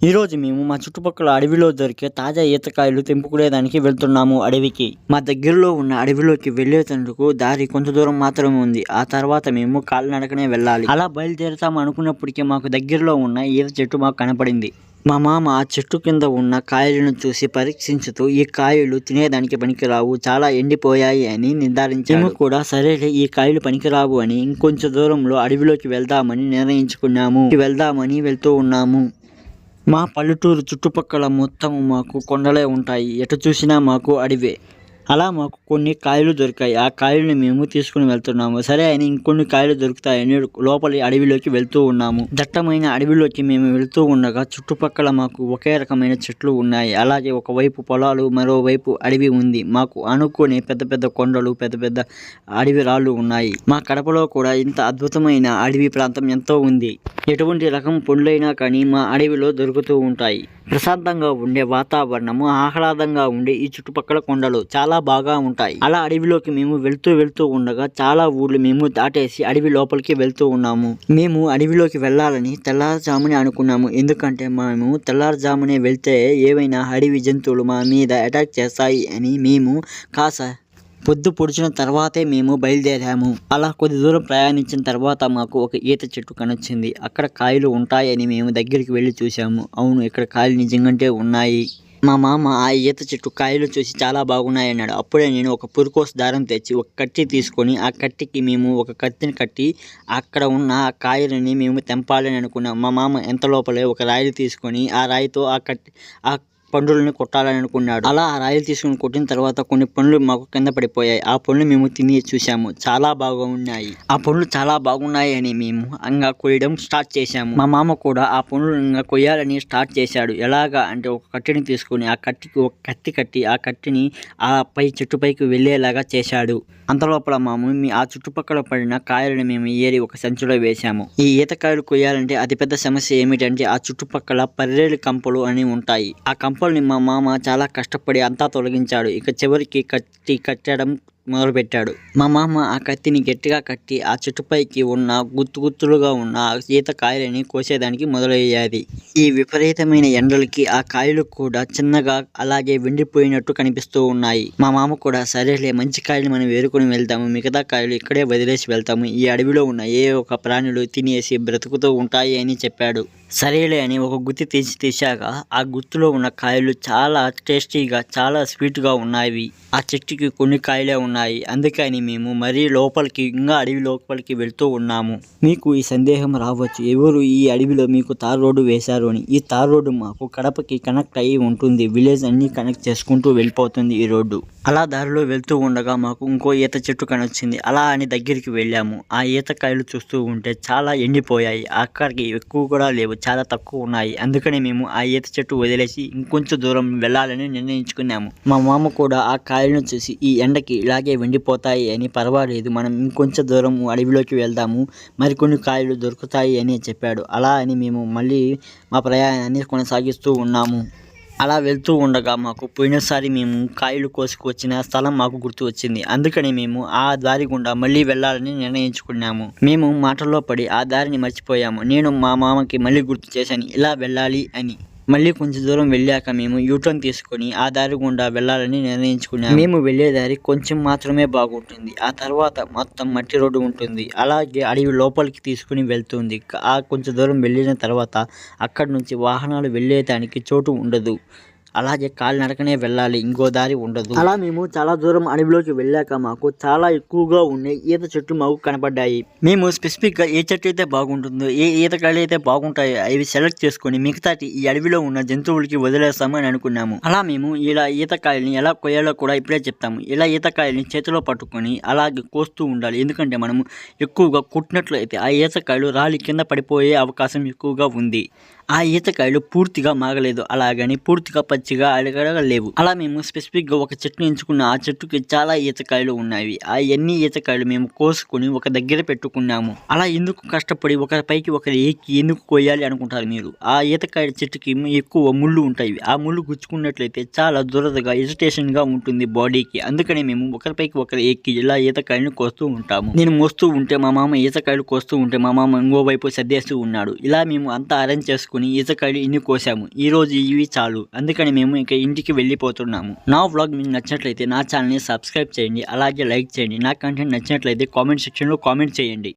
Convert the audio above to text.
ఈరోజు మేము మా చుట్టుపక్కల అడవిలో దొరికే తాజా ఈతకాయలు తెంపుకునేదానికి వెళ్తున్నాము అడవికి. మా దగ్గరలో ఉన్న అడవిలోకి వెళ్ళేటందుకు దారి కొంత దూరం మాత్రమే ఉంది. ఆ తర్వాత మేము కాలినడకనే వెళ్ళాలి. అలా బయలుదేరుతాము అనుకున్నప్పటికీ మాకు దగ్గరలో ఉన్న ఈత చెట్టు మాకు కనపడింది. మా మామ ఆ చెట్టు కింద ఉన్న కాయలను చూసి పరీక్షించుతూ ఈ కాయలు తినేదానికి పనికిరావు, చాలా ఎండిపోయాయి అని నిర్ధారించాము. మేము కూడా సరేలే ఈ కాయలు పనికిరావు అని ఇంకొంచెం దూరంలో అడవిలోకి వెళ్దామని నిర్ణయించుకున్నాము. వెళ్తూ ఉన్నాము. మా పల్లెటూరు చుట్టుపక్కల మొత్తం మాకు కొండలే ఉంటాయి. ఎటు చూసినా మాకు అడవే. అలా మాకు కొన్ని కాయలు దొరికాయి. ఆ కాయలను మేము తీసుకుని వెళ్తున్నాము. సరే అని ఇంకొన్ని కాయలు దొరుకుతాయని లోపలి అడవిలోకి వెళ్తూ ఉన్నాము. దట్టమైన అడవిలోకి మేము వెళ్తూ ఉండగా చుట్టుపక్కల మాకు ఒకే రకమైన చెట్లు ఉన్నాయి. అలాగే ఒకవైపు పొలాలు, మరోవైపు అడవి ఉంది. మాకు ఆనుకునే పెద్ద పెద్ద కొండలు, పెద్ద పెద్ద అడవి రాళ్ళు ఉన్నాయి. మా కడపలో కూడా ఇంత అద్భుతమైన అడవి ప్రాంతం ఎంతో ఉంది. ఎటువంటి రకం పండ్లైనా కానీ మా అడవిలో దొరుకుతూ ఉంటాయి. ప్రశాంతంగా ఉండే వాతావరణము, ఆహ్లాదంగా ఉండే ఈ చుట్టుపక్కల కొండలు చాలా బాగా ఉంటాయి. అలా అడవిలోకి మేము వెళ్తూ ఉండగా చాలా ఊర్లు మేము దాటేసి అడవి లోపలికి వెళ్తూ ఉన్నాము. మేము అడవిలోకి వెళ్ళాలని తెల్లారుజామునే అనుకున్నాము. ఎందుకంటే మేము తెల్లారుజామునే వెళ్తే ఏవైనా అడవి జంతువులు మా మీద అటాక్ చేస్తాయి అని మేము పొద్దు పొడిచిన తర్వాతే మేము బయలుదేరాము. అలా కొద్ది దూరం ప్రయాణించిన తర్వాత మాకు ఒక ఈత చెట్టు కనొచ్చింది. అక్కడ కాయలు ఉంటాయని మేము దగ్గరికి వెళ్ళి చూసాము. అవును, ఇక్కడ కాయలు నిజంగానే ఉన్నాయి. మా మామ ఆ ఈత చెట్టు కాయలు చూసి చాలా బాగున్నాయి అన్నాడు. అప్పుడే నేను ఒక పురుకోస దారం తెచ్చి ఒక కత్తి తీసుకొని ఆ కత్తికి మేము ఒక కత్తిని కట్టి అక్కడ ఉన్న ఆ కాయలని మేము తెంపాలని అనుకున్నాం. మా మామ ఎంత లోపలే ఒక రాయి తీసుకొని ఆ రాయితో ఆ పండ్లని కొట్టాలని అనుకున్నాడు. అలా ఆ రాయిలు తీసుకుని కొట్టిన తర్వాత కొన్ని పండ్లు మాకు కింద పడిపోయాయి. ఆ పండ్లు మేము తిని చూసాము. చాలా బాగా ఉన్నాయి. ఆ పండ్లు చాలా బాగున్నాయి అని మేము ఇంకా కొయ్యడం స్టార్ట్ చేశాము. మా మామ కూడా ఆ పండ్లు ఇంకా కొయ్యాలని స్టార్ట్ చేశాడు. ఎలాగా అంటే ఒక కత్తిని తీసుకొని ఆ కత్తికి ఒక కత్తి కట్టి ఆ కత్తిని ఆ చెట్టుపైకి వెళ్ళేలాగా చేశాడు. అంతలోపల ఆ చుట్టుపక్కల పడిన కాయలను మేము ఏరి ఒక సంచిలో వేశాము. ఈ ఈతకాయలు కొయ్యాలంటే అతిపెద్ద సమస్య ఏమిటంటే ఆ చుట్టుపక్కల పర్రేలు కంపలు అని ఉంటాయి. ఆ కంపల్ని మా మామ చాలా కష్టపడి అంతా తొలగించాడు. ఇక చివరికి కట్టడం మొదలుపెట్టాడు. మా మామ ఆ కత్తిని గట్టిగా కట్టి ఆ చెట్టుపైకి ఉన్న గుత్తులుగా ఉన్న ఈతకాయలని కోసేదానికి మొదలయ్యేది. ఈ విపరీతమైన ఎండలకి ఆ కాయలు కూడా చిన్నగా అలాగే వెండిపోయినట్టు కనిపిస్తూ ఉన్నాయి. మా మామ కూడా సరేలే, మంచి కాయలు మనం వేరుకొని వెళ్తాము, మిగతా కాయలు ఇక్కడే వదిలేసి వెళ్తాము, ఈ అడవిలో ఉన్న ఏ ఒక ప్రాణులు తినేసి బ్రతుకుతూ ఉంటాయి అని చెప్పాడు. సరేలే అని ఒక గుత్తి తీశాక ఆ గుత్తులో ఉన్న కాయలు చాలా టేస్టీగా, చాలా స్వీట్గా ఉన్నాయి. ఆ చెట్టుకి కొన్ని కాయలే ఉన్నాయి. అందుకని మేము మరీ అడవి లోపలికి వెళ్తూ ఉన్నాము. మీకు ఈ సందేహం రావచ్చు, ఎవరు ఈ అడవిలో మీకు తార్ రోడ్డు వేశారు అని. ఈ తార్ రోడ్డు మాకు కడపకి కనెక్ట్ అయ్యి ఉంటుంది. విలేజ్ అన్ని కనెక్ట్ చేసుకుంటూ వెళ్ళిపోతుంది ఈ రోడ్డు. అలా దారిలో వెళ్తూ ఉండగా మాకు ఇంకో ఈత చెట్టు కనొచ్చింది. అలా అని దగ్గరికి వెళ్ళాము. ఆ ఈతకాయలు చూస్తూ ఉంటే చాలా ఎండిపోయాయి. అక్కడికి ఎక్కువ కూడా లేవు, చాలా తక్కువ ఉన్నాయి. అందుకని మేము ఆ ఈత చెట్టు వదిలేసి ఇంకొంచెం దూరం వెళ్ళాలని నిర్ణయించుకున్నాము. మా మామ కూడా ఆ కాయలను చూసి ఈ ఎండకి ఇలాగే వెండిపోతాయి అని, పర్వాలేదు మనం ఇంకొంచెం దూరం అడవిలోకి వెళ్దాము, మరికొన్ని కాయలు దొరుకుతాయి అని చెప్పాడు. అలా అని మేము మళ్ళీ మా ప్రయాణాన్ని కొనసాగిస్తూ ఉన్నాము. అలా వెళ్తూ ఉండగా మాకు పోయినసారి మేము కాయలు కోసుకొచ్చిన స్థలం మాకు గుర్తు వచ్చింది. అందుకని మేము ఆ దారి గుండా మళ్ళీ వెళ్ళాలని నిర్ణయించుకున్నాము. మేము మాటల్లో పడి ఆ దారిని మర్చిపోయాము. నేను మా మామకి మళ్ళీ గుర్తు చేశాను ఇలా వెళ్ళాలి అని. మళ్ళీ కొంచెం దూరం వెళ్ళాక మేము యూటర్న్ తీసుకొని ఆ దారి గుండా వెళ్ళాలని నిర్ణయించుకున్నాము. మేము వెళ్ళే దారి కొంచెం మాత్రమే బాగుంటుంది. ఆ తర్వాత మొత్తం మట్టి రోడ్డు ఉంటుంది. అలాగే అడవి లోపలికి తీసుకుని వెళ్తుంది. ఆ కొంచెం దూరం వెళ్ళిన తర్వాత అక్కడి నుంచి వాహనాలు వెళ్ళేదానికి చోటు ఉండదు. అలాగే కాలినడకనే వెళ్ళాలి, ఇంకో దారి ఉండదు. అలా మేము చాలా దూరం అడవిలోకి వెళ్ళాక మాకు చాలా ఎక్కువగా ఉండే ఈత చెట్లు మాకు కనపడ్డాయి. మేము స్పెసిఫిక్గా ఏ చెట్టు అయితే బాగుంటుందో, ఏ ఈతకాయలు అయితే బాగుంటాయో అవి సెలెక్ట్ చేసుకొని మిగతాటి ఈ అడవిలో ఉన్న జంతువులకి వదిలేస్తాము అని అనుకున్నాము. అలా మేము ఇలా ఈతకాయల్ని ఎలా కొయ్యాలో కూడా ఇప్పుడే చెప్తాము. ఇలా ఈతకాయల్ని చేతిలో పట్టుకొని అలాగే కోస్తూ ఉండాలి. ఎందుకంటే మనము ఎక్కువగా కుట్టినట్లయితే ఆ ఈతకాయలు రాలి కింద పడిపోయే అవకాశం ఎక్కువగా ఉంది. ఆ ఈతకాయలు పూర్తిగా మాగలేదు, అలాగని పూర్తిగా పచ్చిగా లేవు. అలా మేము స్పెసిఫిక్గా ఒక చెట్టుని ఎంచుకున్న. ఆ చెట్టుకి చాలా ఈతకాయలు ఉన్నాయి. ఆ ఎన్ని ఈతకాయలు మేము కోసుకొని ఒక దగ్గర పెట్టుకున్నాము. అలా ఎందుకు కష్టపడి ఒకరి పైకి ఒకరు ఎక్కి ఎందుకు కొయ్యాలి అనుకుంటారు మీరు. ఆ ఈతకాయ చెట్టుకి ఎక్కువ ముళ్ళు ఉంటాయి. ఆ ముళ్ళు గుచ్చుకున్నట్లయితే చాలా దురదగా, ఇరిటేషన్గా ఉంటుంది బాడీకి. అందుకని మేము ఒకరిపైకి ఒకరు ఎక్కి ఇలా ఈతకాయలను కోస్తూ ఉంటాము. నేను మోస్తూ ఉంటే మా మామ ఈతకాయలు కోస్తూ ఉంటే మా మామ ఇంకోవైపు సర్దేస్తూ ఉన్నాడు. ఇలా మేము అంతా అరేంజ్ చేసుకుని తీసుకుని ఈతకాయలు ఇన్ని కోసాము. ఈ రోజు ఇవి చాలు, అందుకని మేము ఇక ఇంటికి వెళ్ళిపోతున్నాము. నా వ్లాగ్ మీకు నచ్చినట్లయితే నా ఛానల్ని సబ్స్క్రైబ్ చేయండి, అలాగే లైక్ చేయండి. నా కంటెంట్ నచ్చినట్లయితే కామెంట్ సెక్షన్లో కామెంట్ చేయండి.